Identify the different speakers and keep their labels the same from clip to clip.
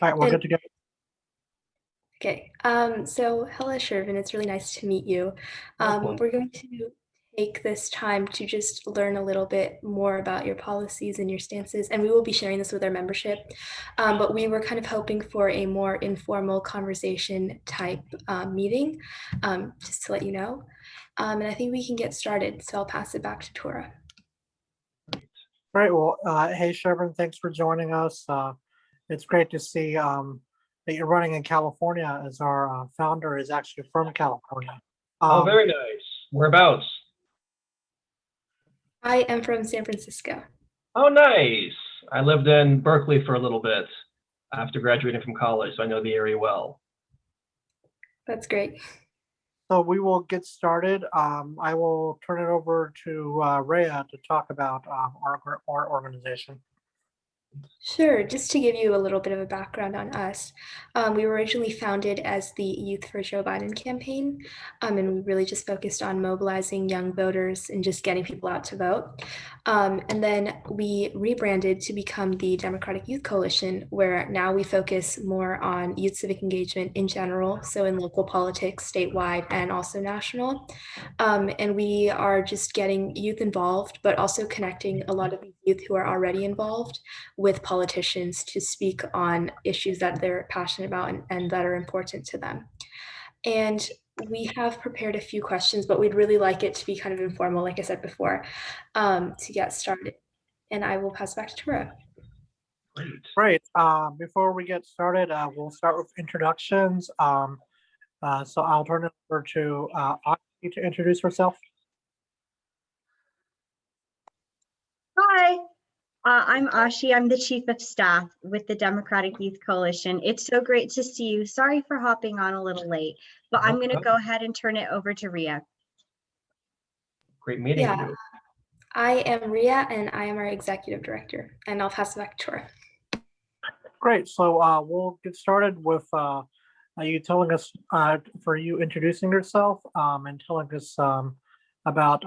Speaker 1: All right, we're
Speaker 2: And
Speaker 1: good to go.
Speaker 2: okay, so hello, Shervin. It's really nice to meet you.
Speaker 1: Likewise.
Speaker 2: We're going to take this time to just learn a little bit more about your policies and your stances, and we will be sharing this with our membership. But we were kind of hoping for a more informal conversation type meeting, just to let you know. And I think we can get started. So I'll pass it back to Tora.
Speaker 1: Great. Well, hey, Shervin, thanks for joining us. It's great to see that you're running in California, as our founder is actually from California.
Speaker 3: Oh,
Speaker 1: Um,
Speaker 3: very nice. Whereabouts?
Speaker 2: I am from San Francisco.
Speaker 3: Oh, nice. I lived in Berkeley for a little bit after graduating from college, so I know the area well.
Speaker 2: That's great.
Speaker 1: so we will get started. I will turn it over to Rhea to talk about our organization.
Speaker 2: Sure. Just to give you a little bit of a background on us, we were originally founded as the Youth for Joe Biden campaign, and we really just focused on mobilizing young voters and just getting people out to vote. And then we rebranded to become the Democratic Youth Coalition, where now we focus more on youth civic engagement in general, so in local politics, statewide, and also national. And we are just getting youth involved, but also connecting a lot of the youth who are already involved with politicians to speak on issues that they're passionate about and that are important to them. And we have prepared a few questions, but we'd really like it to be kind of informal, like I said before, to get started. And I will pass back to Tora.
Speaker 3: Great.
Speaker 1: Great. Before we get started, we'll start with introductions. So I'll turn it over to Audrey to introduce herself.
Speaker 4: Hi, I'm Ashi. I'm the Chief of Staff with the Democratic Youth Coalition. It's so great to see you. Sorry for hopping on a little late, but I'm going to go ahead and turn it over to Ria.
Speaker 3: Great meeting you.
Speaker 2: I am Ria, and I am our Executive Director, and I'll pass it back to Tora.
Speaker 1: Great. So we'll get started with you telling us, for you introducing yourself and telling us about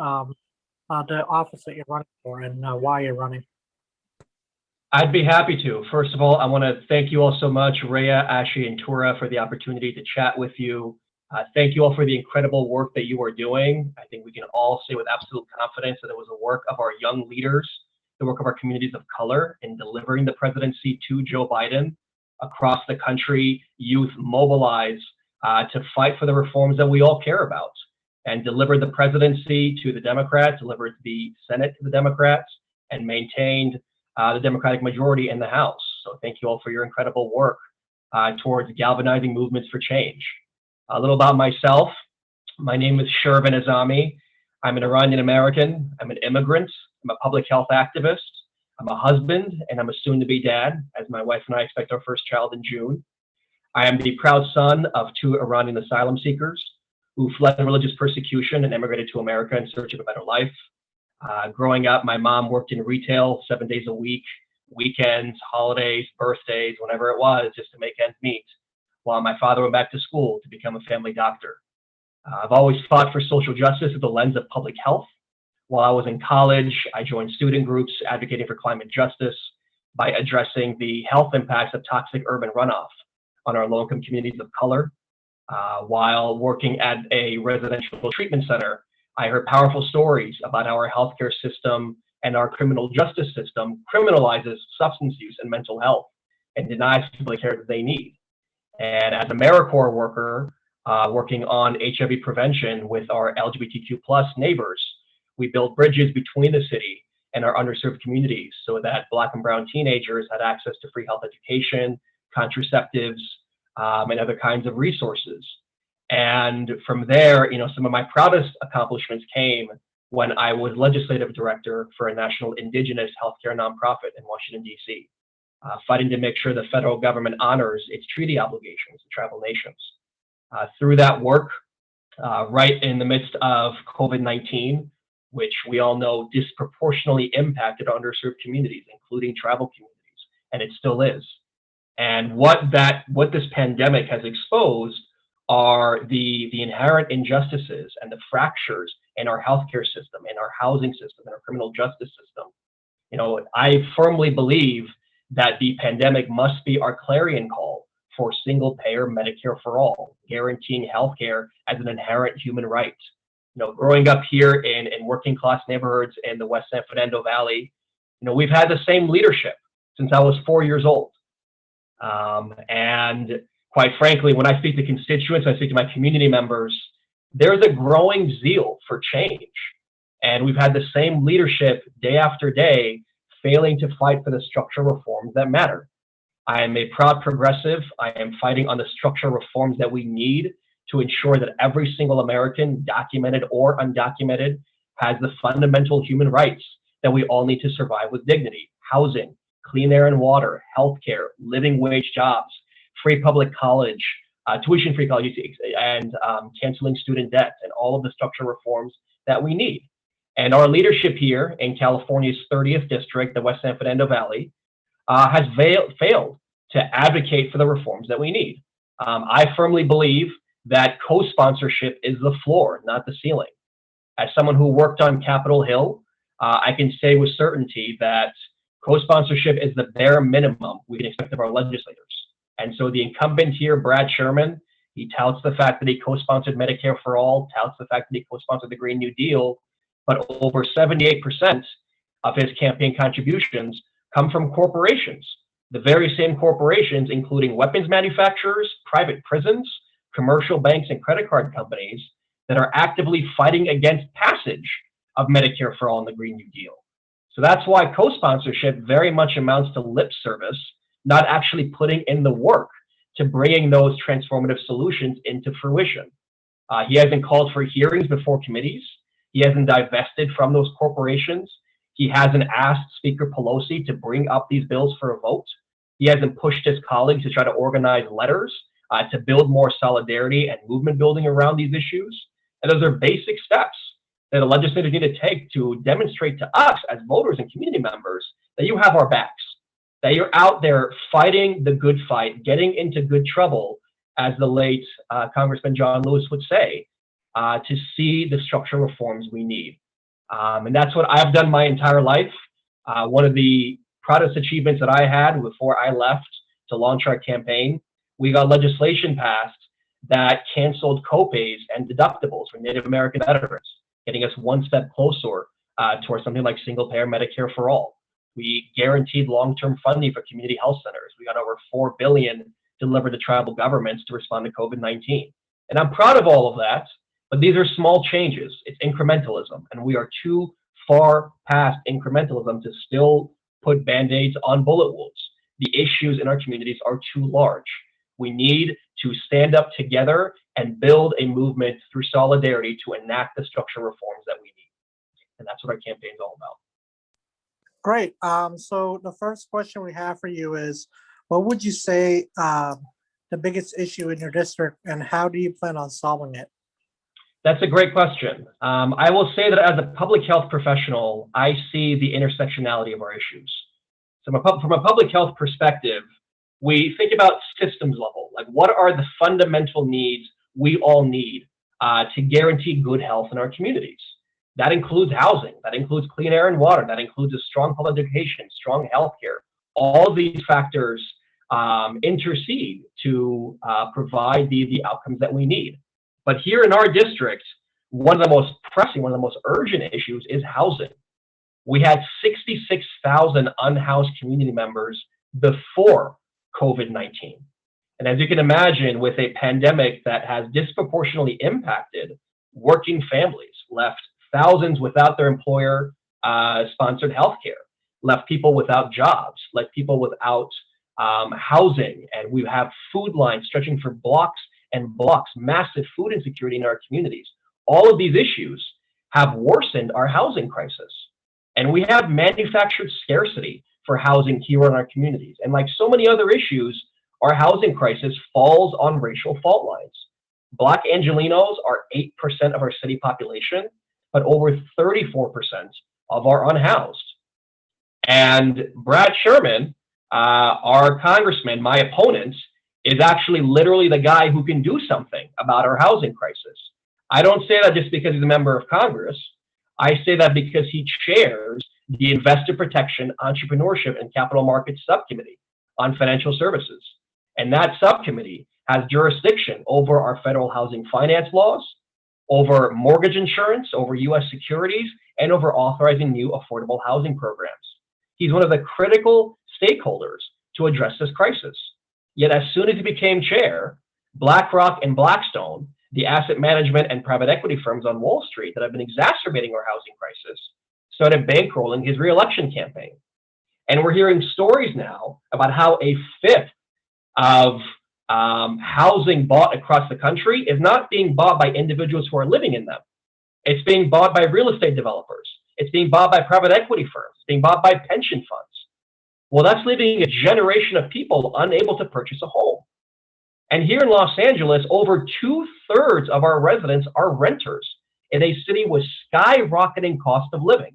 Speaker 1: the office that you're running for and why you're running.
Speaker 3: I'd be happy to. First of all, I want to thank you all so much, Rhea, Ashi, and Tura, for the opportunity to chat with you. Thank you all for the incredible work that you are doing. I think we can all say with absolute confidence that it was the work of our young leaders, the work of our communities of color in delivering the presidency to Joe Biden. Across the country, youth mobilize to fight for the reforms that we all care about and delivered the presidency to the Democrats, delivered the Senate to the Democrats, and maintained the Democratic majority in the House. So thank you all for your incredible work towards galvanizing movements for change. A little about myself. My name is Shervin Azami. I'm an Iranian American. I'm an immigrant. I'm a public health activist. I'm a husband, and I'm a soon-to-be dad, as my wife and I expect our first child in June. I am the proud son of 2 Iranian asylum seekers who fled religious persecution and immigrated to America in search of a better life. Growing up, my mom worked in retail 7 days a week, weekends, holidays, birthdays, whenever it was, just to make ends meet, while my father went back to school to become a family doctor. I've always fought for social justice through the lens of public health. While I was in college, I joined student groups advocating for climate justice by addressing the health impacts of toxic urban runoff on our low-income communities of color. While working at a residential treatment center, I heard powerful stories about how our healthcare system and our criminal justice system criminalizes substance use and mental health and denies people the care that they need. And as a AmeriCorps worker, working on HIV prevention with our LGBTQ plus neighbors, we built bridges between the city and our underserved communities so that Black and brown teenagers had access to free health education, contraceptives, and other kinds of resources. And from there, some of my proudest accomplishments came when I was legislative director for a national indigenous healthcare nonprofit in Washington, D.C., fighting to make sure the federal government honors its treaty obligations to tribal nations. Through that work, right in the midst of COVID-19, which we all know disproportionately impacted underserved communities, including tribal communities, and it still is. And what this pandemic has exposed are the inherent injustices and the fractures in our healthcare system, in our housing system, in our criminal justice system. I firmly believe that the pandemic must be our clarion call for single-payer Medicare for all, guaranteeing healthcare as an inherent human right. Growing up here in working-class neighborhoods in the West San Fernando Valley, we've had the same leadership since I was 4 years old. And quite frankly, when I speak to constituents, I speak to my community members, there's a growing zeal for change. And we've had the same leadership day after day, failing to fight for the structural reforms that matter. I am a proud progressive. I am fighting on the structural reforms that we need to ensure that every single American, documented or undocumented, has the fundamental human rights that we all need to survive with dignity: housing, clean air and water, healthcare, living wage jobs, free public college, tuition-free college, and canceling student debt, and all of the structural reforms that we need. And our leadership here in California's 30th district, the West San Fernando Valley, has failed to advocate for the reforms that we need. I firmly believe that co-sponsorship is the floor, not the ceiling. As someone who worked on Capitol Hill, I can say with certainty that co-sponsorship is the bare minimum we can expect of our legislators. And so the incumbent here, Brad Sherman, he touts the fact that he co-sponsored Medicare for all, touts the fact that he co-sponsored the Green New Deal, but over 78% of his campaign contributions come from corporations. The very same corporations, including weapons manufacturers, private prisons, commercial banks, and credit card companies that are actively fighting against passage of Medicare for all and the Green New Deal. So that's why co-sponsorship very much amounts to lip service, not actually putting in the work to bringing those transformative solutions into fruition. He hasn't called for hearings before committees. He hasn't divested from those corporations. He hasn't asked Speaker Pelosi to bring up these bills for a vote. He hasn't pushed his colleagues to try to organize letters to build more solidarity and movement building around these issues. And those are basic steps that the legislators need to take to demonstrate to us as voters and community members that you have our backs, that you're out there fighting the good fight, getting into good trouble, as the late Congressman John Lewis would say, to see the structural reforms we need. And that's what I've done my entire life. One of the proudest achievements that I had before I left to launch our campaign, we got legislation passed that canceled copays and deductibles for Native American veterans, getting us one step closer towards something like single-payer Medicare for all. We guaranteed long-term funding for community health centers. We got over $4 billion delivered to tribal governments to respond to COVID-19. And I'm proud of all of that, but these are small changes. It's incrementalism, and we are too far past incrementalism to still put Band-Aids on bullet wounds. The issues in our communities are too large. We need to stand up together and build a movement through solidarity to enact the structural reforms that we need. And that's what our campaign is all about.
Speaker 1: Great. So the first question we have for you is, what would you say the biggest issue in your district, and how do you plan on solving it?
Speaker 3: That's a great question. I will say that as a public health professional, I see the intersectionality of our issues. So from a public health perspective, we think about systems level, like what are the fundamental needs we all need to guarantee good health in our communities. That includes housing, that includes clean air and water, that includes a strong public education, strong healthcare. All these factors intercede to provide the outcomes that we need. But here in our district, one of the most pressing, one of the most urgent issues is housing. We had 66,000 unhoused community members before COVID-19. And as you can imagine, with a pandemic that has disproportionately impacted working families, left thousands without their employer sponsored healthcare, left people without jobs, left people without housing, and we have food lines stretching for blocks and blocks, massive food insecurity in our communities. All of these issues have worsened our housing crisis. And we have manufactured scarcity for housing here in our communities. And like so many other issues, our housing crisis falls on racial fault lines. Black Angelenos are 8% of our city population, but over 34% of our unhoused. And Brad Sherman, our congressman, my opponent, is actually literally the guy who can do something about our housing crisis. I don't say that just because he's a member of Congress. I say that because he chairs the Investor Protection, Entrepreneurship, and Capital Markets Subcommittee on Financial Services. And that subcommittee has jurisdiction over our federal housing finance laws, over mortgage insurance, over U.S. securities, and over authorizing new affordable housing programs. He's one of the critical stakeholders to address this crisis. Yet as soon as he became chair, BlackRock and Blackstone, the asset management and private equity firms on Wall Street that have been exacerbating our housing crisis, started bankrolling his reelection campaign. And we're hearing stories now about how a fifth of housing bought across the country is not being bought by individuals who are living in them. It's being bought by real estate developers. It's being bought by private equity firms. It's being bought by pension funds. Well, that's leaving a generation of people unable to purchase a home. And here in Los Angeles, over 2/3 of our residents are renters in a city with skyrocketing cost of living.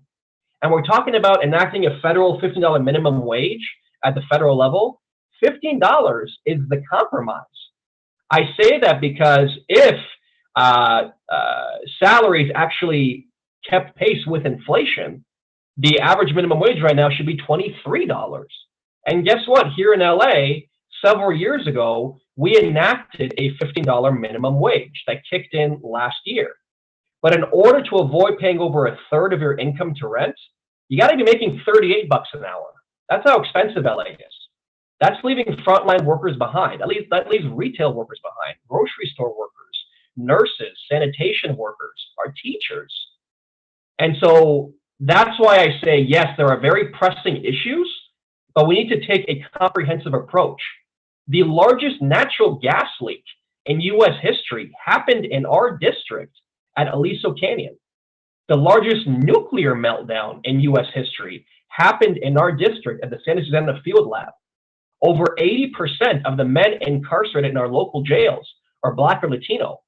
Speaker 3: And we're talking about enacting a federal $15 minimum wage at the federal level. $15 is the compromise. I say that because if salaries actually kept pace with inflation, the average minimum wage right now should be $23. And guess what? Here in LA, several years ago, we enacted a $15 minimum wage that kicked in last year. But in order to avoid paying over 1/3 of your income to rent, you got to be making $38 an hour. That's how expensive LA is. That's leaving frontline workers behind. That leaves retail workers behind, grocery store workers, nurses, sanitation workers, our teachers. And so that's why I say, yes, there are very pressing issues, but we need to take a comprehensive approach. The largest natural gas leak in U.S. history happened in our district at Aliso Canyon. The largest nuclear meltdown in U.S. history happened in our district at the Santa Susana Field Lab. Over 80% of the men incarcerated in our local jails are Black or Latino.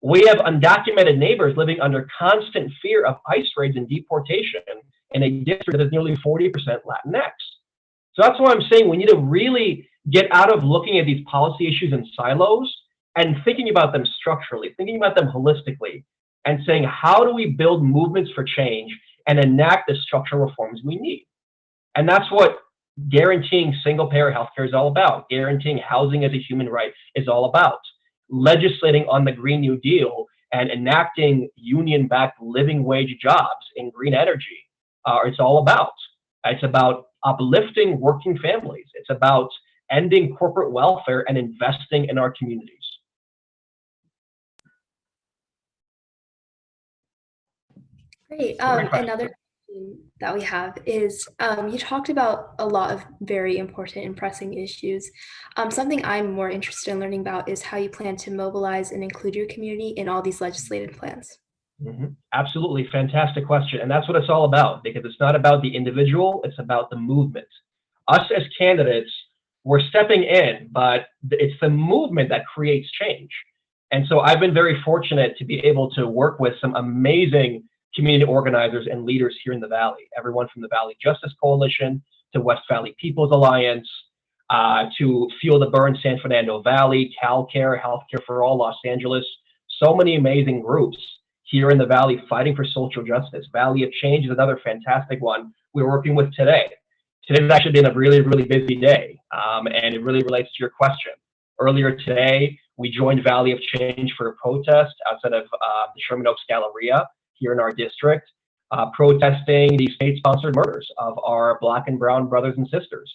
Speaker 3: We have undocumented neighbors living under constant fear of ICE raids and deportation in a district that is nearly 40% Latinx. So that's why I'm saying we need to really get out of looking at these policy issues in silos and thinking about them structurally, thinking about them holistically, and saying, how do we build movements for change and enact the structural reforms we need? And that's what guaranteeing single-payer healthcare is all about. Guaranteeing housing as a human right is all about. Legislating on the Green New Deal and enacting union-backed living wage jobs in green energy. It's all about. It's about uplifting working families. It's about ending corporate welfare and investing in our communities.
Speaker 2: Great. Another question that we have is, you talked about a lot of very important and pressing issues. Something I'm more interested in learning about is how you plan to mobilize and include your community in all these legislative plans.
Speaker 3: Absolutely. Fantastic question. And that's what it's all about, because it's not about the individual, it's about the movement. Us as candidates, we're stepping in, but it's the movement that creates change. And so I've been very fortunate to be able to work with some amazing community organizers and leaders here in the Valley, everyone from the Valley Justice Coalition to West Valley People's Alliance, to Feel the Burn San Fernando Valley, CalCare, Healthcare for All Los Angeles. So many amazing groups here in the Valley fighting for social justice. Valley of Change is another fantastic one we're working with today. Today's actually been a really, really busy day, and it really relates to your question. Earlier today, we joined Valley of Change for a protest outside of the Sherman Oaks Galleria here in our district, protesting the state-sponsored murders of our Black and brown brothers and sisters.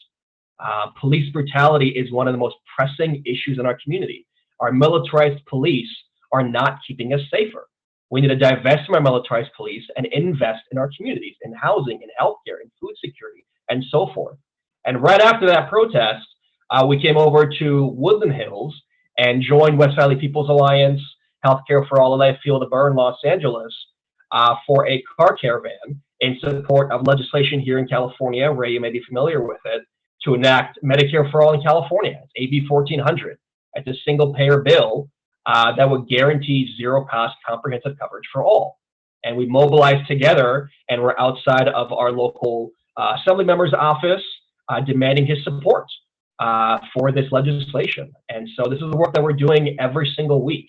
Speaker 3: Police brutality is one of the most pressing issues in our community. Our militarized police are not keeping us safer. We need to divest from our militarized police and invest in our communities, in housing, in healthcare, in food security, and so forth. And right after that protest, we came over to Woodland Hills and joined West Valley People's Alliance, Healthcare for All, LA, Feel the Burn, Los Angeles, for a car caravan in support of legislation here in California, Ray, you may be familiar with it, to enact Medicare for All in California. It's AB 1400. It's a single-payer bill that would guarantee zero-cost comprehensive coverage for all. And we mobilized together, and we're outside of our local assembly member's office demanding his support for this legislation. And so this is the work that we're doing every single week.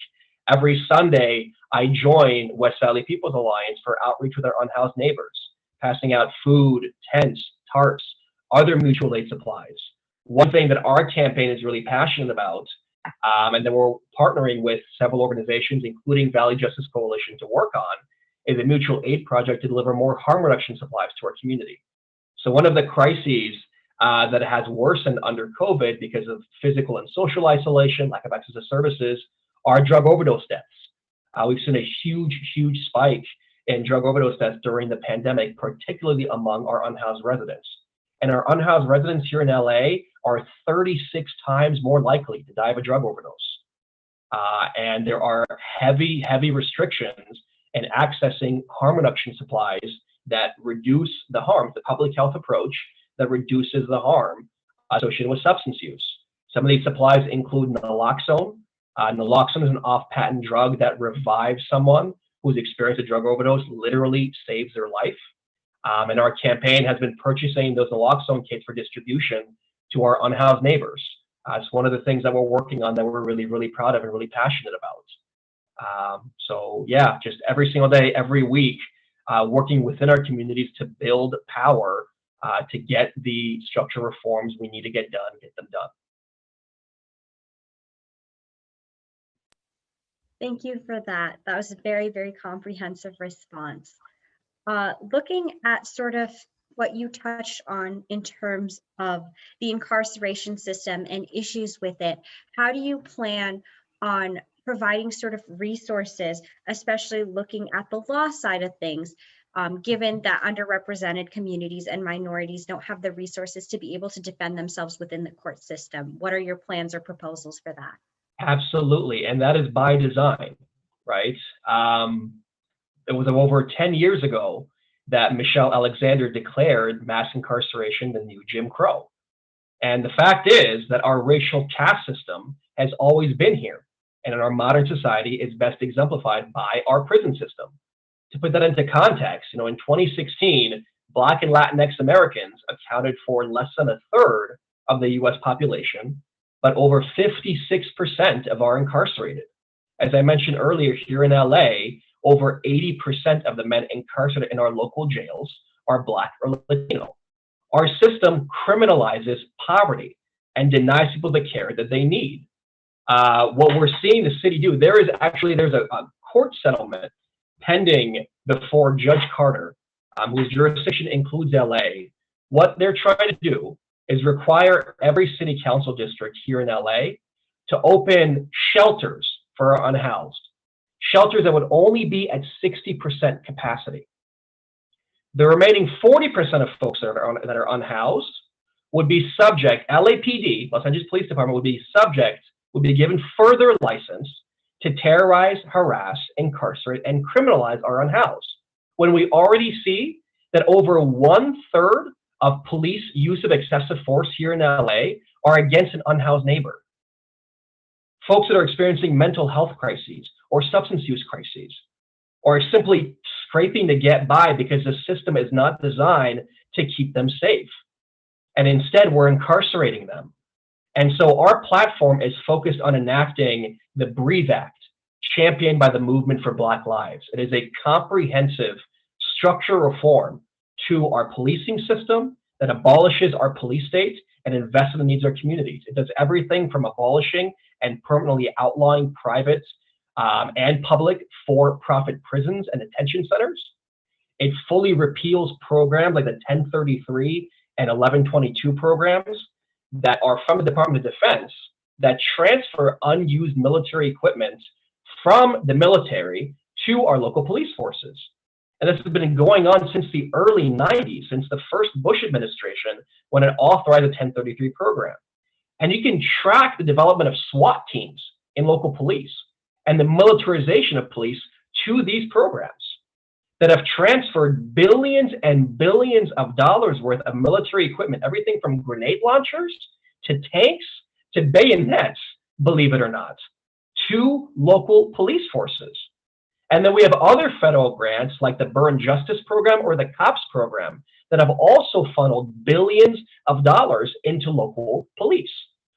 Speaker 3: Every Sunday, I join West Valley People's Alliance for outreach with our unhoused neighbors. passing out food, tents, tarps, other mutual aid supplies. One thing that our campaign is really passionate about, and that we're partnering with several organizations, including Valley Justice Coalition, to work on, is a mutual aid project to deliver more harm reduction supplies to our community. So one of the crises that has worsened under COVID because of physical and social isolation, lack of access to services, are drug overdose deaths. We've seen a huge spike in drug overdose deaths during the pandemic, particularly among our unhoused residents. And our unhoused residents here in LA are 36 times more likely to die of a drug overdose. And there are heavy restrictions in accessing harm reduction supplies that reduce the harm, the public health approach that reduces the harm associated with substance use. Some of these supplies include naloxone. Naloxone is an off-patent drug that revives someone who's experienced a drug overdose, literally saves their life. And our campaign has been purchasing those naloxone kits for distribution to our unhoused neighbors. It's one of the things that we're working on that we're really proud of and really passionate about. So yeah, just every single day, every week, working within our communities to build power to get the structural reforms we need to get them done.
Speaker 4: Thank you for that. That was a very comprehensive response. Looking at sort of what you touched on in terms of the incarceration system and issues with it, how do you plan on providing sort of resources, especially looking at the law side of things, given that underrepresented communities and minorities don't have the resources to be able to defend themselves within the court system? What are your plans or proposals for that?
Speaker 3: Absolutely, and that is by design, right? It was over 10 years ago that Michelle Alexander declared mass incarceration the new Jim Crow. And the fact is that our racial caste system has always been here. And in our modern society, it's best exemplified by our prison system. To put that into context, in 2016, Black and Latinx Americans accounted for less than a third of the US population, but over 56% of our incarcerated. As I mentioned earlier, here in LA, over 80% of the men incarcerated in our local jails are Black or Latino. Our system criminalizes poverty and denies people the care that they need. What we're seeing the city do, there's a court settlement pending before Judge Carter, whose jurisdiction includes LA. What they're trying to do is require every city council district here in LA to open shelters for our unhoused. Shelters that would only be at 60% capacity. The remaining 40% of folks that are unhoused would be subject, LAPD, Los Angeles Police Department, would be given further license to terrorize, harass, incarcerate, and criminalize our unhoused. When we already see that over 1/3 of police use of excessive force here in LA are against an unhoused neighbor. Folks that are experiencing mental health crises or substance use crises, or simply scraping to get by because the system is not designed to keep them safe. And instead, we're incarcerating them. And so our platform is focused on enacting the Breathe Act, championed by the Movement for Black Lives. It is a comprehensive structural reform to our policing system that abolishes our police state and invests in the needs of our communities. It does everything from abolishing and permanently outlawing private and public for-profit prisons and detention centers. It fully repeals programs like the 1033 and 1122 programs that are from the Department of Defense that transfer unused military equipment from the military to our local police forces. And this has been going on since the early 90s, since the first Bush administration, when it authorized the 1033 program. And you can track the development of SWAT teams in local police and the militarization of police to these programs that have transferred billions and billions of dollars worth of military equipment, everything from grenade launchers to tanks to bayonets, believe it or not, to local police forces. And then we have other federal grants like the Burn Justice Program or the COPS program that have also funneled billions of dollars into local police.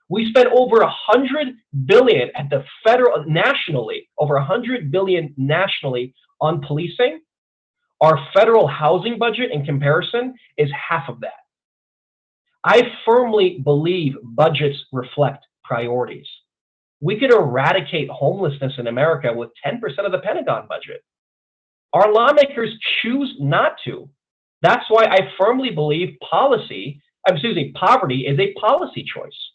Speaker 3: We spent over $100 billion at the federal, nationally, over $100 billion nationally on policing. Our federal housing budget in comparison is half of that. I firmly believe budgets reflect priorities. We could eradicate homelessness in America with 10% of the Pentagon budget. Our lawmakers choose not to. That's why I firmly believe poverty is a policy choice.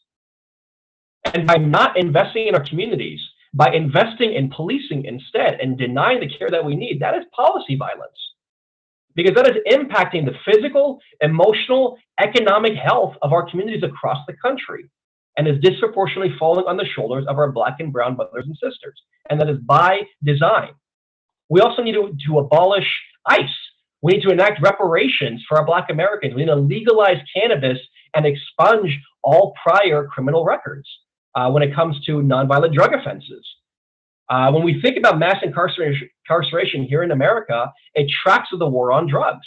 Speaker 3: And by not investing in our communities, by investing in policing instead and denying the care that we need, that is policy violence. Because that is impacting the physical, emotional, economic health of our communities across the country and is disproportionately falling on the shoulders of our Black and brown brothers and sisters. And that is by design. We also need to abolish ICE. We need to enact reparations for our Black Americans. We need to legalize cannabis and expunge all prior criminal records when it comes to nonviolent drug offenses. When we think about mass incarceration here in America, it tracks with the war on drugs.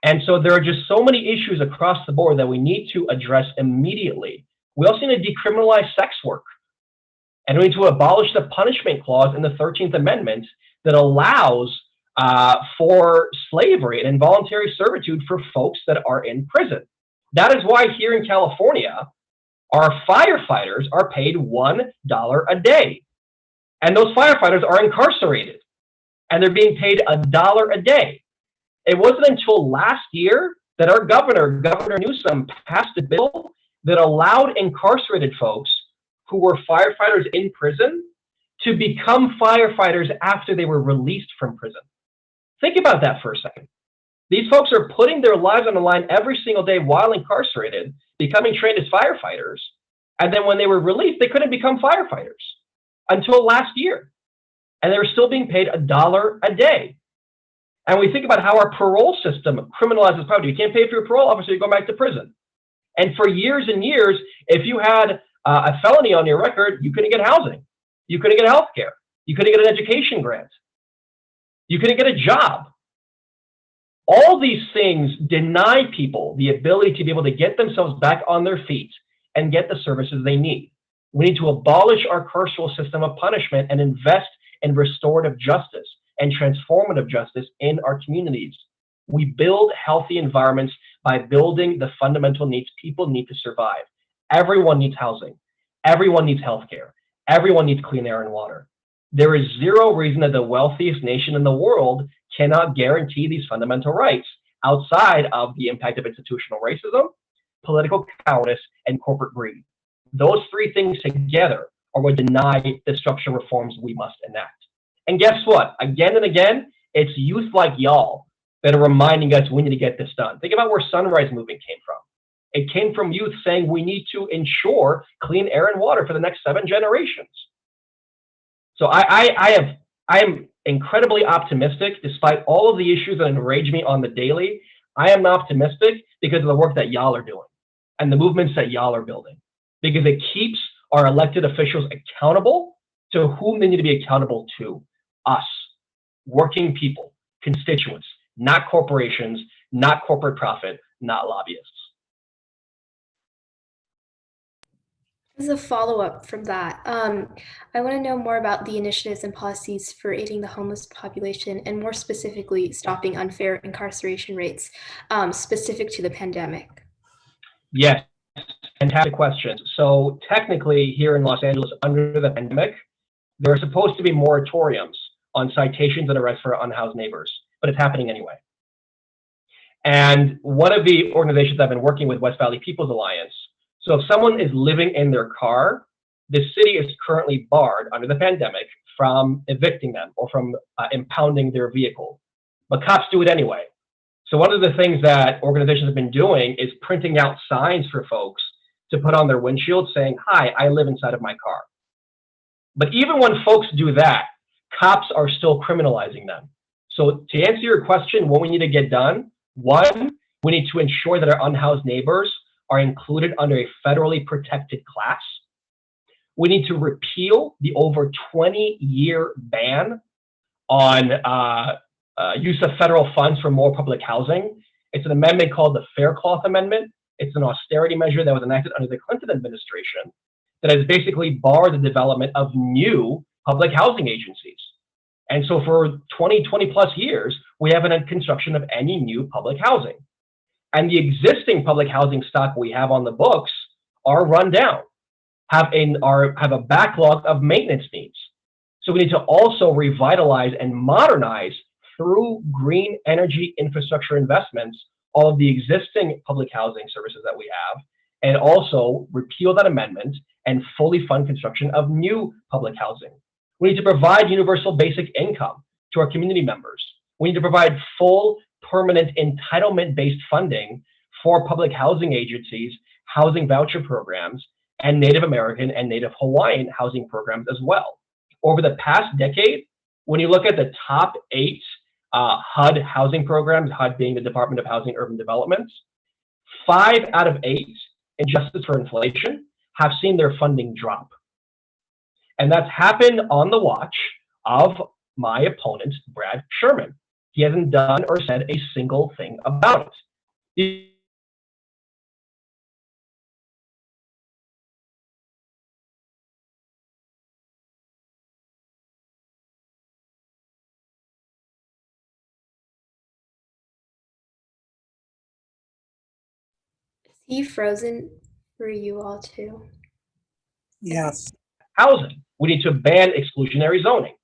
Speaker 3: And so there are just so many issues across the board that we need to address immediately. We also need to decriminalize sex work. And we need to abolish the punishment clause in the 13th Amendment that allows for slavery and involuntary servitude for folks that are in prison. That is why here in California, our firefighters are paid $1 a day. And those firefighters are incarcerated. And they're being paid $1 a day. It wasn't until last year that our Governor Newsom, passed a bill that allowed incarcerated folks who were firefighters in prison to become firefighters after they were released from prison. Think about that for a second. These folks are putting their lives on the line every single day while incarcerated, becoming trained as firefighters. And then when they were released, they couldn't become firefighters until last year. And they were still being paid $1 a day. And we think about how our parole system criminalizes poverty. You can't pay for your parole officer, you go back to prison. And for years and years, if you had a felony on your record, you couldn't get housing. You couldn't get health care. You couldn't get an education grant. You couldn't get a job. All these things deny people the ability to be able to get themselves back on their feet and get the services they need. We need to abolish our carceral system of punishment and invest in restorative justice and transformative justice in our communities. We build healthy environments by building the fundamental needs people need to survive. Everyone needs housing. Everyone needs healthcare. Everyone needs clean air and water. There is zero reason that the wealthiest nation in the world cannot guarantee these fundamental rights outside of the impact of institutional racism, political cowardice, and corporate greed. Those three things together are what deny the structural reforms we must enact. And guess what? Again and again, it's youth like y'all that are reminding us we need to get this done. Think about where Sunrise Movement came from. It came from youth saying we need to ensure clean air and water for the next 7 generations. So I am incredibly optimistic, despite all of the issues that enrage me on the daily. I am optimistic because of the work that y'all are doing and the movements that y'all are building, because it keeps our elected officials accountable to whom they need to be accountable to: us, working people, constituents, not corporations, not corporate profit, not lobbyists.
Speaker 2: As a follow-up from that, I want to know more about the initiatives and policies for aiding the homeless population, and more specifically, stopping unfair incarceration rates specific to the pandemic.
Speaker 3: Yes, fantastic questions. So technically, here in Los Angeles, under the pandemic, there are supposed to be moratoriums on citations and arrests for unhoused neighbors, but it's happening anyway. And one of the organizations I've been working with, West Valley People's Alliance, so if someone is living in their car, the city is currently barred under the pandemic from evicting them or from impounding their vehicle. But cops do it anyway. So one of the things that organizations have been doing is printing out signs for folks to put on their windshield saying, "Hi, I live inside of my car." But even when folks do that, cops are still criminalizing them. So to answer your question, what we need to get done, one, we need to ensure that our unhoused neighbors are included under a federally protected class. We need to repeal the over 20-year ban on use of federal funds for more public housing. It's an amendment called the Faircloth Amendment. It's an austerity measure that was enacted under the Clinton administration that has basically barred the development of new public housing agencies. And so for 20 plus years, we haven't had construction of any new public housing. And the existing public housing stock we have on the books are run down, have a backlog of maintenance needs. So we need to also revitalize and modernize through green energy infrastructure investments all of the existing public housing services that we have, and also repeal that amendment and fully fund construction of new public housing. We need to provide universal basic income to our community members. We need to provide full, permanent, entitlement-based funding for public housing agencies, housing voucher programs, and Native American and Native Hawaiian housing programs as well. Over the past decade, when you look at the top 8 HUD housing programs, HUD being the Department of Housing and Urban Development, 5 out of 8, adjusted for inflation, have seen their funding drop. And that's happened on the watch of my opponent, Brad Sherman. He hasn't done or said a single thing about it.
Speaker 2: Is he frozen for you all too?
Speaker 1: Yes.
Speaker 3: Housing. We need to ban exclusionary zoning.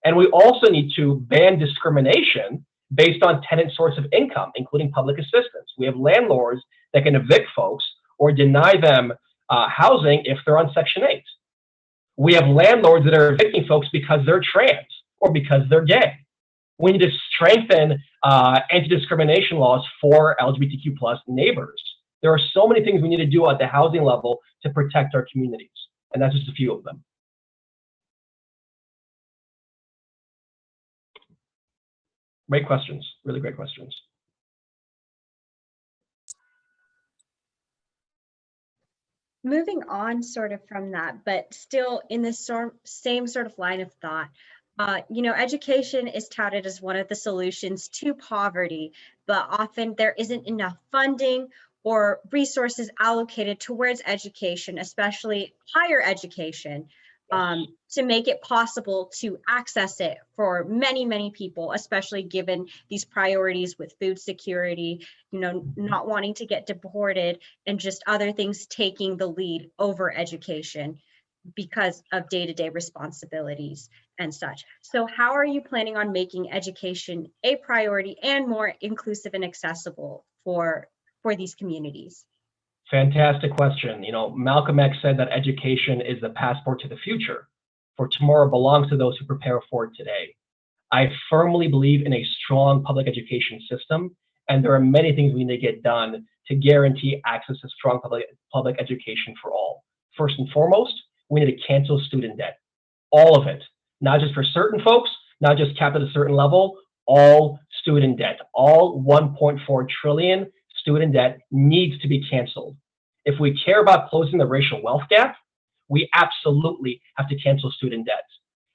Speaker 3: And we also need to ban discrimination based on tenant source of income, including public assistance. We have landlords that can evict folks or deny them housing if they're on Section 8. We have landlords that are evicting folks because they're trans or because they're gay. We need to strengthen anti-discrimination laws for LGBTQ plus neighbors. There are so many things we need to do at the housing level to protect our communities, and that's just a few of them. Great questions, really great questions.
Speaker 4: Moving on sort of from that, but still in the same sort of line of thought, education is touted as one of the solutions to poverty, but often there isn't enough funding or resources allocated towards education, especially higher education, to make it possible to access it for many, many people, especially given these priorities with food security, not wanting to get deported and just other things taking the lead over education because of day-to-day responsibilities and such. So how are you planning on making education a priority and more inclusive and accessible for these communities?
Speaker 3: Fantastic question. Malcolm X said that education is the passport to the future, for tomorrow belongs to those who prepare for it today. I firmly believe in a strong public education system, and there are many things we need to get done to guarantee access to strong public education for all. First and foremost, we need to cancel student debt, all of it, not just for certain folks, not just capped at a certain level, all student debt, all 1.4 trillion student debt needs to be canceled. If we care about closing the racial wealth gap, we absolutely have to cancel student debt.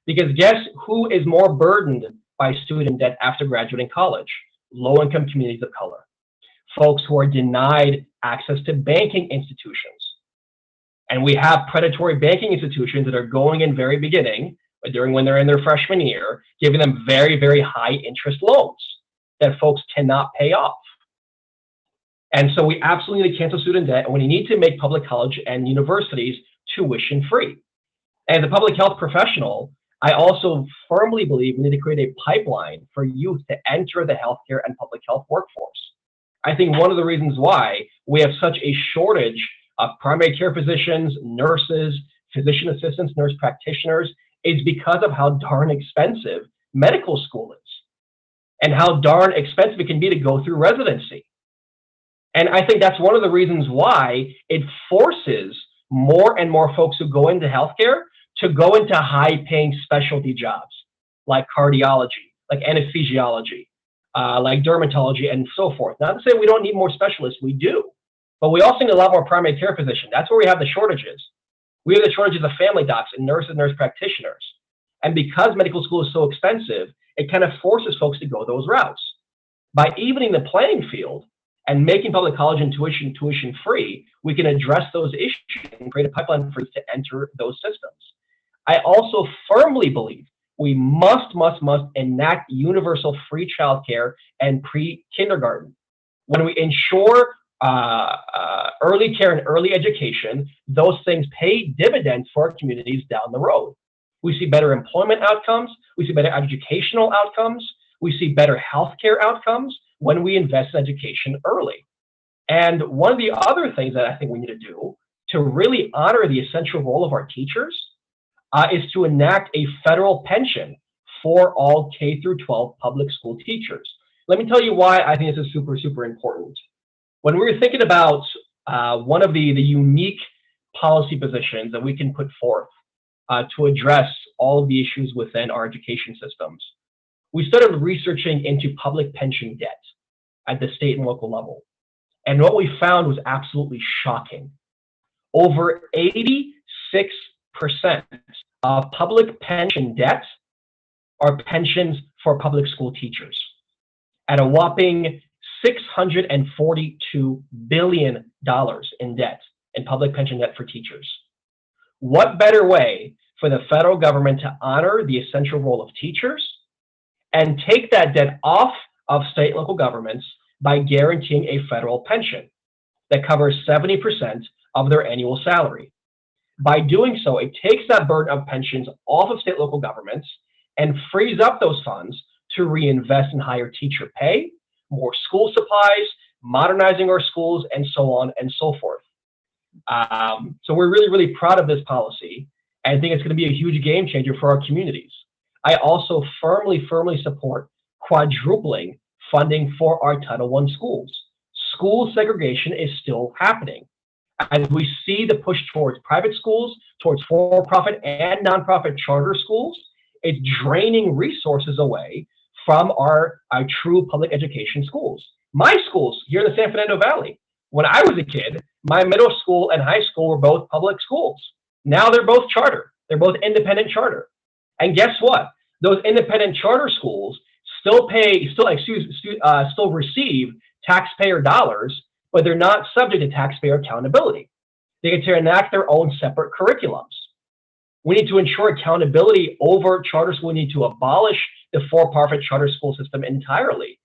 Speaker 3: Because guess who is more burdened by student debt after graduating college? Low-income communities of color. Folks who are denied access to banking institutions. And we have predatory banking institutions that are going in very beginning, when they're in their freshman year, giving them very, very high interest loans that folks cannot pay off. And so we absolutely need to cancel student debt, and we need to make public college and universities tuition free. As a public health professional, I also firmly believe we need to create a pipeline for youth to enter the healthcare and public health workforce. I think one of the reasons why we have such a shortage of primary care physicians, nurses, physician assistants, nurse practitioners is because of how darn expensive medical school is and how darn expensive it can be to go through residency. And I think that's one of the reasons why it forces more and more folks who go into healthcare to go into high-paying specialty jobs like cardiology, like anesthesiology, like dermatology, and so forth. Not to say we don't need more specialists, we do. But we also need a lot more primary care physicians. That's where we have the shortages. We have the shortages of family docs and nurses, nurse practitioners. And because medical school is so expensive, it kind of forces folks to go those routes. By evening the playing field and making public college and tuition free, we can address those issues and create a pipeline for us to enter those systems. I also firmly believe We must enact universal free childcare and pre-kindergarten. When we ensure early care and early education, those things pay dividends for our communities down the road. We see better employment outcomes. We see better educational outcomes. We see better healthcare outcomes when we invest in education early. And one of the other things that I think we need to do to really honor the essential role of our teachers is to enact a federal pension for all K through 12 public school teachers. Let me tell you why I think this is super, super important. When we were thinking about one of the unique policy positions that we can put forth to address all of the issues within our education systems, we started researching into public pension debt at the state and local level. And what we found was absolutely shocking. Over 86% of public pension debt are pensions for public school teachers at a whopping $642 billion in debt, in public pension debt for teachers. What better way for the federal government to honor the essential role of teachers and take that debt off of state and local governments by guaranteeing a federal pension that covers 70% of their annual salary? By doing so, it takes that burden of pensions off of state and local governments and frees up those funds to reinvest in higher teacher pay, more school supplies, modernizing our schools, and so on and so forth. So we're really, really proud of this policy. And I think it's going to be a huge game changer for our communities. I also firmly support quadrupling funding for our Title I schools. School segregation is still happening. As we see the push towards private schools, towards for-profit and nonprofit charter schools, it's draining resources away from our true public education schools. My schools here in the San Fernando Valley, when I was a kid, my middle school and high school were both public schools. Now they're both charter. They're both independent charter. And guess what? Those independent charter schools still receive taxpayer dollars, but they're not subject to taxpayer accountability. They get to enact their own separate curriculums. We need to ensure accountability over charter school. We need to abolish the for-profit charter school system entirely.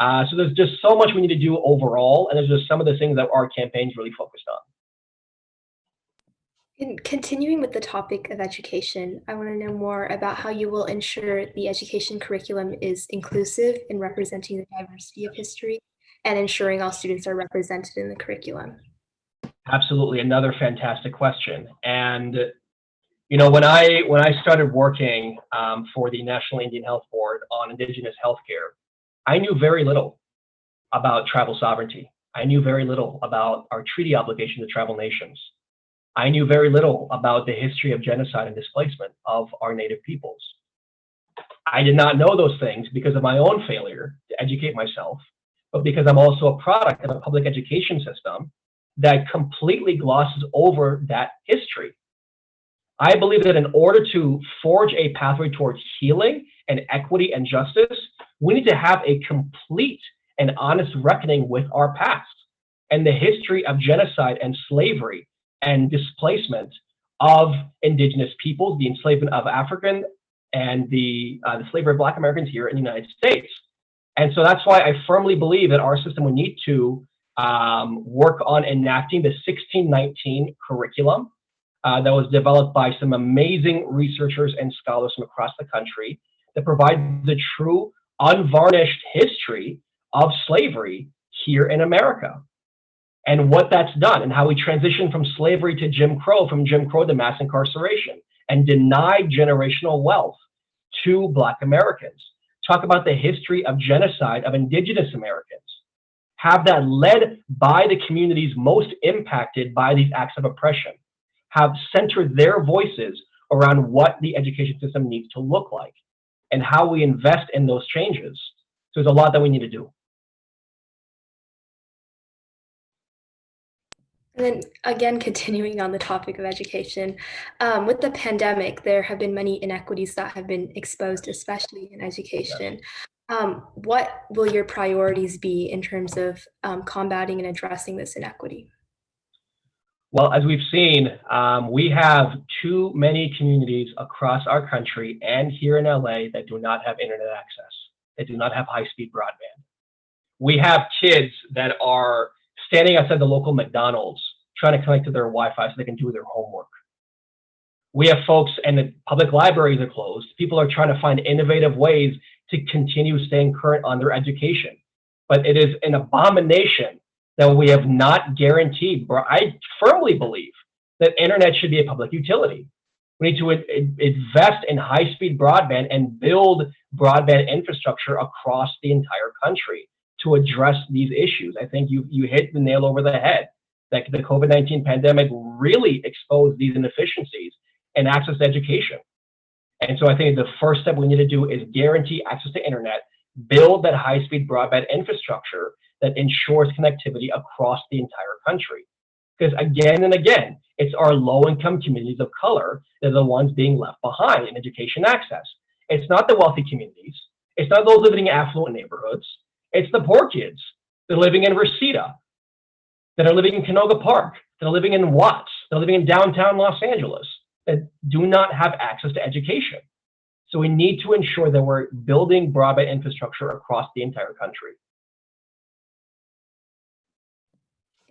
Speaker 3: So there's just so much we need to do overall, and there's just some of the things that our campaign's really focused on.
Speaker 2: In continuing with the topic of education, I want to know more about how you will ensure the education curriculum is inclusive in representing the diversity of history and ensuring all students are represented in the curriculum.
Speaker 3: Absolutely, another fantastic question. And you know, when I started working for the National Indian Health Board on Indigenous healthcare, I knew very little about tribal sovereignty. I knew very little about our treaty obligation to tribal nations. I knew very little about the history of genocide and displacement of our Native peoples. I did not know those things because of my own failure to educate myself, but because I'm also a product of a public education system that completely glosses over that history. I believe that in order to forge a pathway towards healing and equity and justice, we need to have a complete and honest reckoning with our past and the history of genocide and slavery and displacement of Indigenous peoples, the enslavement of African and the slavery of Black Americans here in the United States. And so that's why I firmly believe that our system would need to work on enacting the 1619 curriculum that was developed by some amazing researchers and scholars from across the country that provide the true unvarnished history of slavery here in America and what that's done and how we transitioned from slavery to Jim Crow, from Jim Crow to mass incarceration, and denied generational wealth to Black Americans. Talk about the history of genocide of Indigenous Americans. Have that led by the communities most impacted by these acts of oppression. Have centered their voices around what the education system needs to look like and how we invest in those changes. So there's a lot that we need to do.
Speaker 2: And then again, continuing on the topic of education, with the pandemic, there have been many inequities that have been exposed, especially in education. What will your priorities be in terms of combating and addressing this inequity?
Speaker 3: Well, as we've seen, we have too many communities across our country and here in LA that do not have internet access. They do not have high-speed broadband. We have kids that are standing outside the local McDonald's trying to connect to their Wi-Fi so they can do their homework. We have folks, and the public libraries are closed. People are trying to find innovative ways to continue staying current on their education. But it is an abomination that we have not guaranteed. I firmly believe that internet should be a public utility. We need to invest in high-speed broadband and build broadband infrastructure across the entire country to address these issues. I think you hit the nail over the head. That the COVID-19 pandemic really exposed these inefficiencies in access to education. And so I think the first step we need to do is guarantee access to internet, build that high-speed broadband infrastructure that ensures connectivity across the entire country. Because again and again, it's our low-income communities of color that are the ones being left behind in education access. It's not the wealthy communities. It's not those living in affluent neighborhoods. It's the poor kids that are living in Reseda, that are living in Canoga Park, that are living in Watts, that are living in downtown Los Angeles, that do not have access to education. So we need to ensure that we're building broadband infrastructure across the entire country.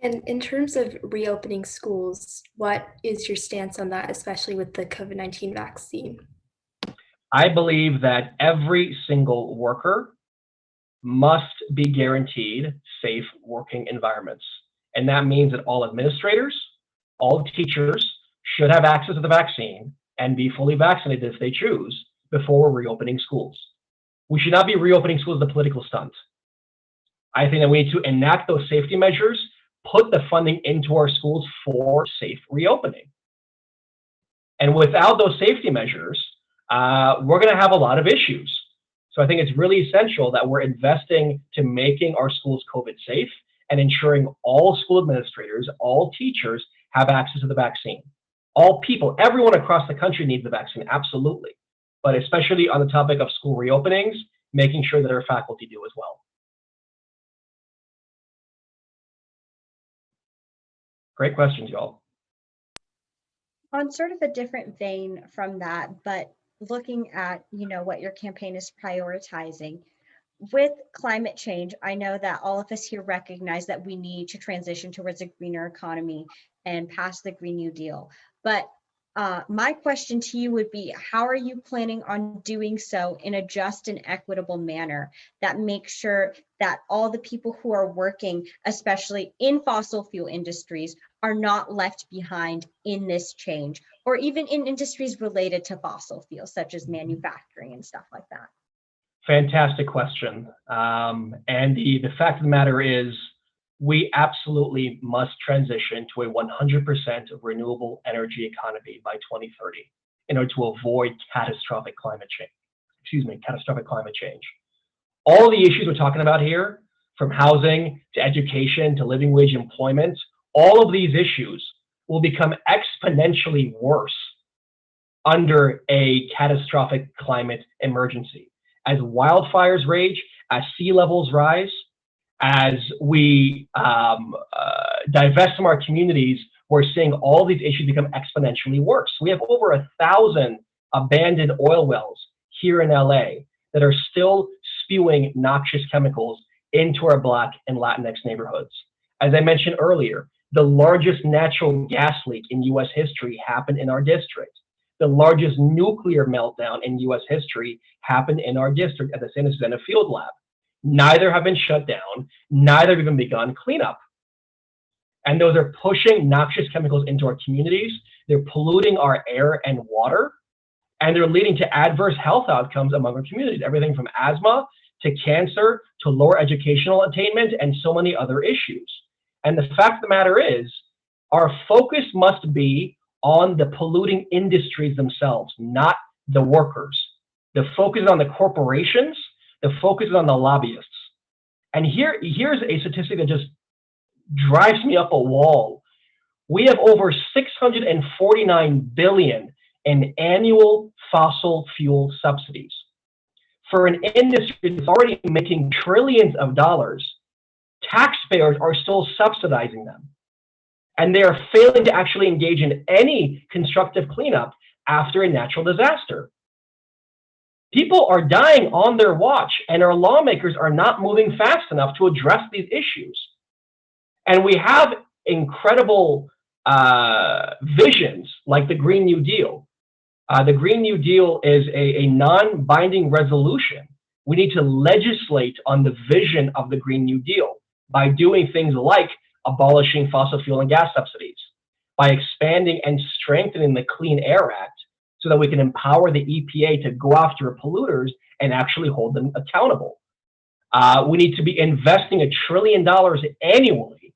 Speaker 2: And in terms of reopening schools, what is your stance on that, especially with the COVID-19 vaccine?
Speaker 3: I believe that every single worker must be guaranteed safe working environments. And that means that all administrators, all teachers should have access to the vaccine and be fully vaccinated if they choose before we're reopening schools. We should not be reopening schools as a political stunt. I think that we need to enact those safety measures, put the funding into our schools for safe reopening. And without those safety measures, we're going to have a lot of issues. So I think it's really essential that we're investing to making our schools COVID safe and ensuring all school administrators, all teachers have access to the vaccine. All people, everyone across the country needs the vaccine, absolutely. But especially on the topic of school reopenings, making sure that our faculty do as well. Great questions, y'all.
Speaker 4: On sort of a different vein from that, but looking at, what your campaign is prioritizing, with climate change, I know that all of us here recognize that we need to transition towards a greener economy and pass the Green New Deal. But my question to you would be, how are you planning on doing so in a just and equitable manner that makes sure that all the people who are working, especially in fossil fuel industries, are not left behind in this change, or even in industries related to fossil fuels, such as manufacturing and stuff like that?
Speaker 3: Fantastic question. And the fact of the matter is, we absolutely must transition to a 100% renewable energy economy by 2030 in order to avoid catastrophic climate change. All the issues we're talking about here, from housing to education to living wage employment, all of these issues will become exponentially worse under a catastrophic climate emergency. As wildfires rage, as sea levels rise, as we divest from our communities, we're seeing all these issues become exponentially worse. We have over 1,000 abandoned oil wells here in LA that are still spewing noxious chemicals into our Black and Latinx neighborhoods. As I mentioned earlier, the largest natural gas leak in US history happened in our district. The largest nuclear meltdown in US history happened in our district at the Santa Susana Field Lab. Neither have been shut down, neither have even begun cleanup. And those are pushing noxious chemicals into our communities. They're polluting our air and water, and they're leading to adverse health outcomes among our communities, everything from asthma to cancer to lower educational attainment and so many other issues. And the fact of the matter is, our focus must be on the polluting industries themselves, not the workers. The focus is on the corporations, the focus is on the lobbyists. And here's a statistic that just drives me up a wall. We have over $649 billion in annual fossil fuel subsidies. For an industry that's already making trillions of dollars, taxpayers are still subsidizing them. And they are failing to actually engage in any constructive cleanup after a natural disaster. People are dying on their watch, and our lawmakers are not moving fast enough to address these issues. And we have incredible visions like the Green New Deal. The Green New Deal is a non-binding resolution. We need to legislate on the vision of the Green New Deal by doing things like abolishing fossil fuel and gas subsidies, by expanding and strengthening the Clean Air Act so that we can empower the EPA to go after polluters and actually hold them accountable. We need to be investing $1 trillion annually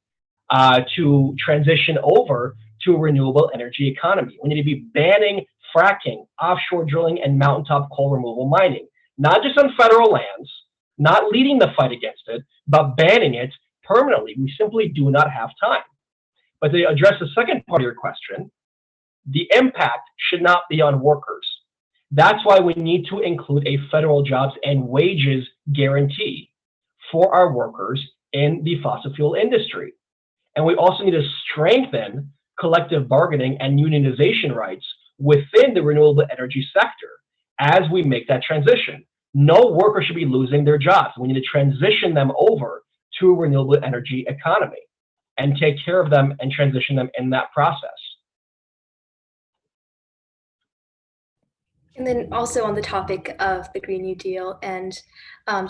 Speaker 3: to transition over to a renewable energy economy. We need to be banning fracking, offshore drilling, and mountaintop coal removal mining, not just on federal lands, not leading the fight against it, but banning it permanently. We simply do not have time. But to address the second part of your question, the impact should not be on workers. That's why we need to include a federal jobs and wages guarantee for our workers in the fossil fuel industry. And we also need to strengthen collective bargaining and unionization rights within the renewable energy sector as we make that transition. No worker should be losing their jobs. We need to transition them over to a renewable energy economy and take care of them and transition them in that process.
Speaker 2: And then also on the topic of the Green New Deal and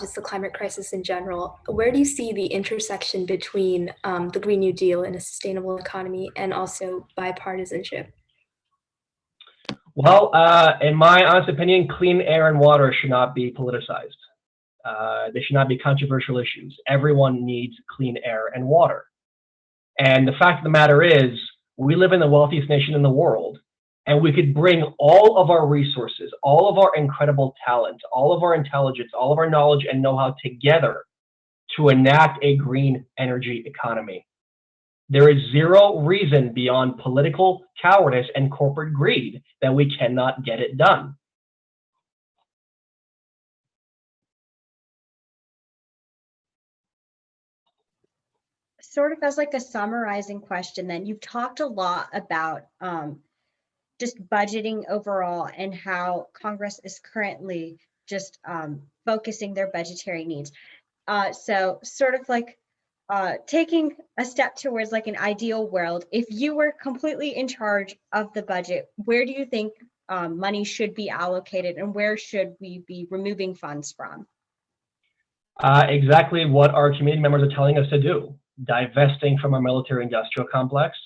Speaker 2: just the climate crisis in general, where do you see the intersection between the Green New Deal and a sustainable economy and also bipartisanship?
Speaker 3: Well, in my honest opinion, clean air and water should not be politicized. They should not be controversial issues. Everyone needs clean air and water. And the fact of the matter is, we live in the wealthiest nation in the world, and we could bring all of our resources, all of our incredible talent, all of our intelligence, all of our knowledge and know-how together to enact a green energy economy. There is zero reason beyond political cowardice and corporate greed that we cannot get it done.
Speaker 4: Sort of as like a summarizing question, then you've talked a lot about just budgeting overall and how Congress is currently just focusing their budgetary needs. So sort of like taking a step towards like an ideal world, if you were completely in charge of the budget, where do you think money should be allocated and where should we be removing funds from?
Speaker 3: Exactly what our community members are telling us to do. Divesting from our military industrial complex,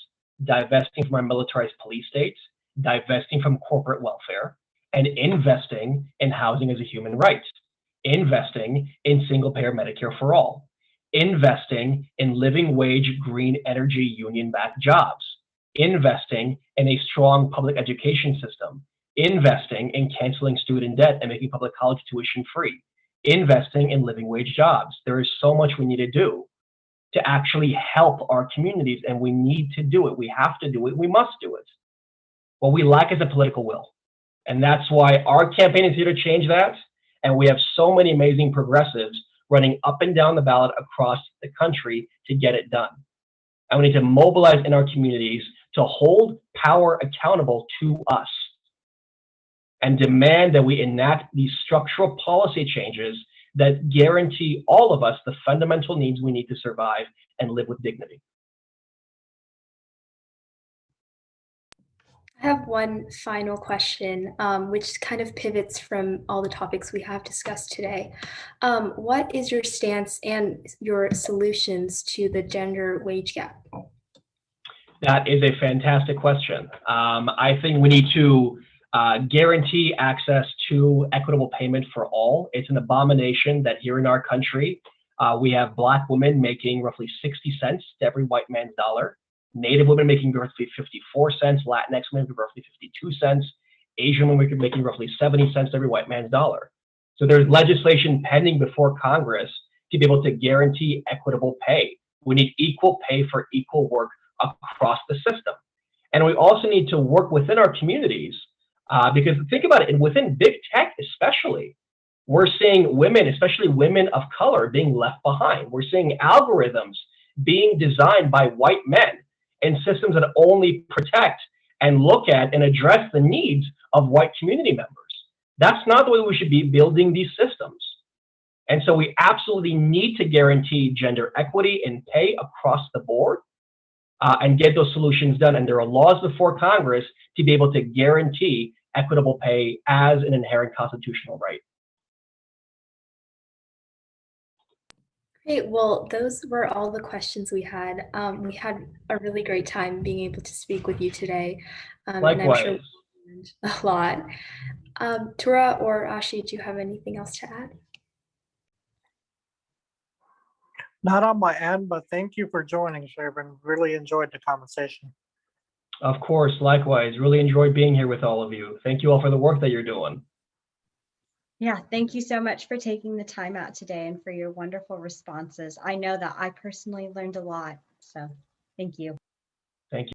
Speaker 3: divesting from our militarized police states, divesting from corporate welfare, and investing in housing as a human right, investing in single payer Medicare for all, investing in living wage green energy union-backed jobs, investing in a strong public education system, investing in canceling student debt and making public college tuition free, investing in living wage jobs. There is so much we need to do to actually help our communities, and we need to do it. We have to do it. We must do it. What we lack is a political will. And that's why our campaign is here to change that. And we have so many amazing progressives running up and down the ballot across the country to get it done. And we need to mobilize in our communities to hold power accountable to us and demand that we enact these structural policy changes that guarantee all of us the fundamental needs we need to survive and live with dignity.
Speaker 2: I have one final question, which kind of pivots from all the topics we have discussed today. What is your stance and your solutions to the gender wage gap?
Speaker 3: That is a fantastic question. I think we need to guarantee access to equitable payment for all. It's an abomination that here in our country, we have Black women making roughly 60 cents to every white man's dollar, Native women making roughly 54 cents, Latinx women making roughly 52 cents, Asian women making roughly 70 cents to every white man's dollar. So there's legislation pending before Congress to be able to guarantee equitable pay. We need equal pay for equal work across the system. And we also need to work within our communities because think about it, within big tech especially, we're seeing women, especially women of color, being left behind. We're seeing algorithms being designed by white men. in systems that only protect and look at and address the needs of white community members. That's not the way we should be building these systems. And so we absolutely need to guarantee gender equity in pay across the board and get those solutions done. And there are laws before Congress to be able to guarantee equitable pay as an inherent constitutional right.
Speaker 2: Great. Well, those were all the questions we had. We had a really great time being able to speak with you today.
Speaker 3: Likewise.
Speaker 2: And I'm sure we learned a lot. Tura or Ashi, do you have anything else to add?
Speaker 1: Not on my end, but thank you for joining, Shervin. Really enjoyed the conversation.
Speaker 3: Of course, likewise. Really enjoyed being here with all of you. Thank you all for the work that you're doing.
Speaker 4: Yeah, thank you so much for taking the time out today and for your wonderful responses. I know that I personally learned a lot, so thank you.
Speaker 3: Thank you.